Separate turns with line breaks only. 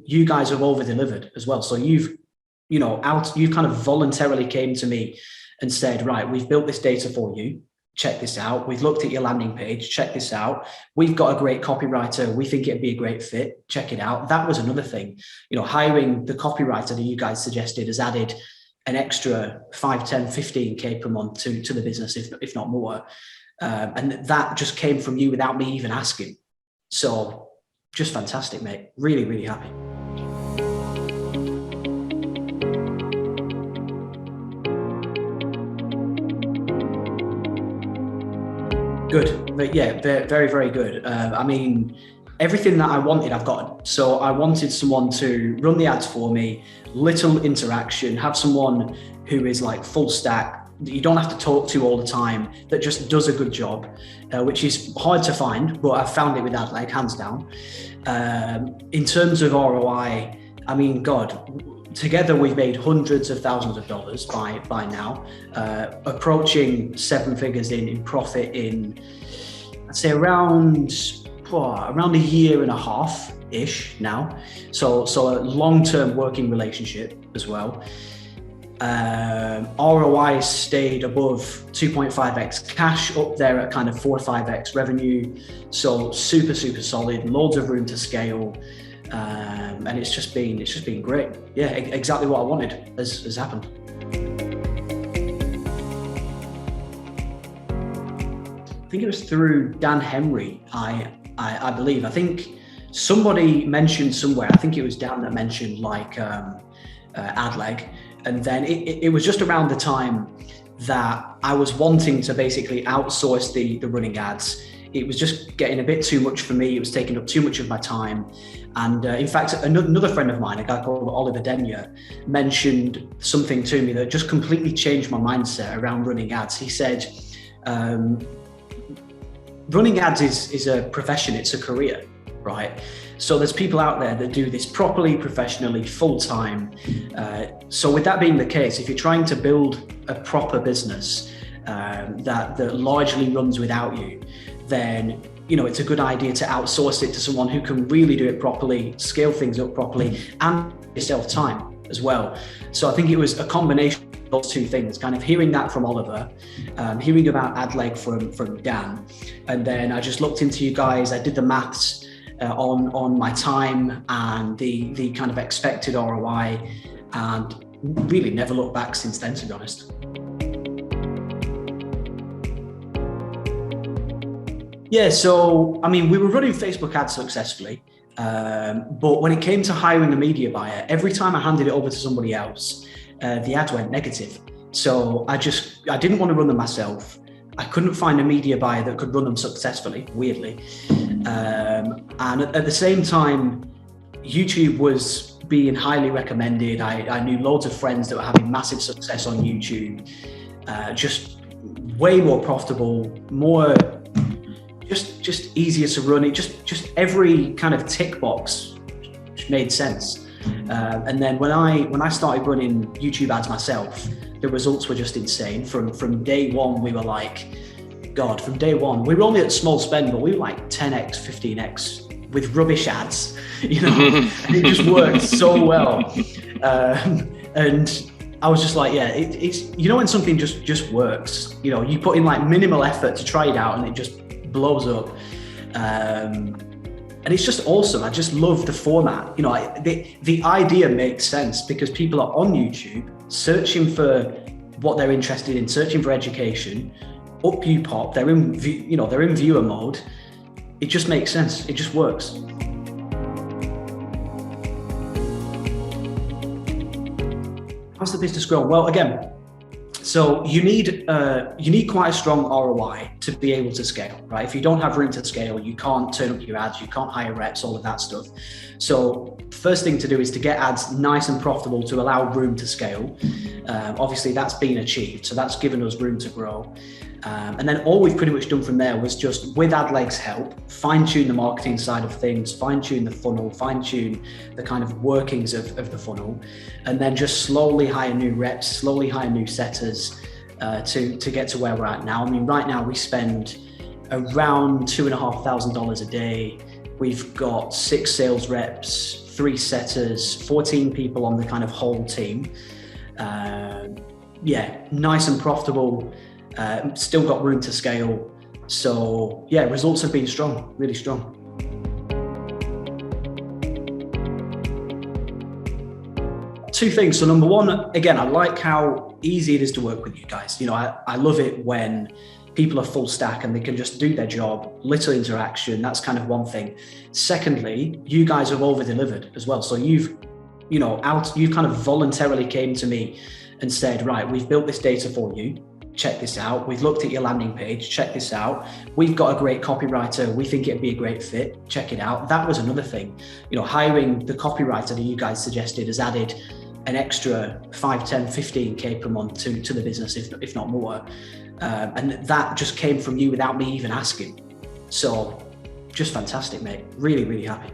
you guys have over delivered as well. So you've kind of voluntarily came to me and said, right, we've built this data for you. Check this out. We've looked at your landing page. Check this out. We've got a great copywriter. We think it'd be a great fit. Check it out. That was another thing. Hiring the copywriter that you guys suggested has added an extra 5, 10, 15K per month to the business, if not more. And that just came from you without me even asking. So just fantastic, mate. Really, really happy. Good, but yeah, very, very good. I mean, everything that I wanted, I've got. So I wanted someone to run the ads for me, little interaction, have someone who is like full stack, that you don't have to talk to all the time, that just does a good job, which is hard to find, but I've found it with AdLeg, hands down. In terms of ROI, I mean, God, together we've made hundreds of thousands of dollars by now, approaching 7 figures in profit in, I'd say around a year and a half ish now. So a long-term working relationship as well. ROI stayed above 2.5x cash, up there at kind of 4 or 5x revenue. So super, super solid, loads of room to scale. And it's just been great. Yeah, exactly what I wanted has happened. I think it was through Dan Henry, I believe. I think somebody mentioned somewhere, I think it was Dan that mentioned AdLeg. And then it was just around the time that I was wanting to basically outsource the running ads. It was just getting a bit too much for me. It was taking up too much of my time. And in fact, another friend of mine, a guy called Oliver Denyer, mentioned something to me that just completely changed my mindset around running ads. He said, running ads is a profession, it's a career, right? So there's people out there that do this properly, professionally, full-time. So with that being the case, if you're trying to build a proper business that largely runs without you, then it's a good idea to outsource it to someone who can really do it properly, scale things up properly, and yourself time as well. So I think it was a combination of those two things, kind of hearing that from Oliver, hearing about AdLeg from Dan, and then I just looked into you guys. I did the maths on my time and the kind of expected ROI, and really never looked back since then, to be honest. Yeah, so I mean, we were running Facebook ads successfully, but when it came to hiring a media buyer, every time I handed it over to somebody else, the ads went negative. So I didn't want to run them myself. I couldn't find a media buyer that could run them successfully, weirdly. And at the same time, YouTube was being highly recommended. I knew loads of friends that were having massive success on YouTube, just way more profitable, more just easier to run. It just every kind of tick box made sense. And then when I started running YouTube ads myself, the results were just insane. From day one, we were like, God, from day one, we were only at small spend, but we were like 10x, 15x with rubbish ads, and it just worked so well. And I was just like, yeah, it's when something just works, you put in like minimal effort to try it out and it just blows up. And it's just awesome. I just love the format. The idea makes sense because people are on YouTube searching for what they're interested in, searching for education. Up you pop, they're in viewer mode. It just makes sense. It just works. How's the business grown? Well, again, so you need quite a strong ROI to be able to scale, right? If you don't have room to scale, you can't turn up your ads, you can't hire reps, all of that stuff. So first thing to do is to get ads nice and profitable to allow room to scale. Obviously that's been achieved, so that's given us room to grow. And then all we've pretty much done from there was just, with AdLeg's help, fine-tune the marketing side of things, fine-tune the funnel, fine-tune the kind of workings of the funnel, and then just slowly hire new reps, slowly hire new setters to get to where we're at now. I mean, right now we spend around $2,500 a day We've got 6 sales reps, 3 setters, 14 people on the kind of whole team. Yeah, nice and profitable, still got room to scale. So yeah, results have been strong, really strong. Two things. So number one, again, I like how easy it is to work with you guys. You know, I love it when people are full stack and they can just do their job, little interaction. That's kind of one thing. Secondly, you guys have over delivered as well. So you kind of voluntarily came to me and said, right, we've built this data for you. Check this out. We've looked at your landing page. Check this out. We've got a great copywriter. We think it'd be a great fit. Check it out. That was another thing. You know, hiring the copywriter that you guys suggested has added an extra 5, 10, 15K per month to the business, if not more. And that just came from you without me even asking. So just fantastic, mate. Really, really happy.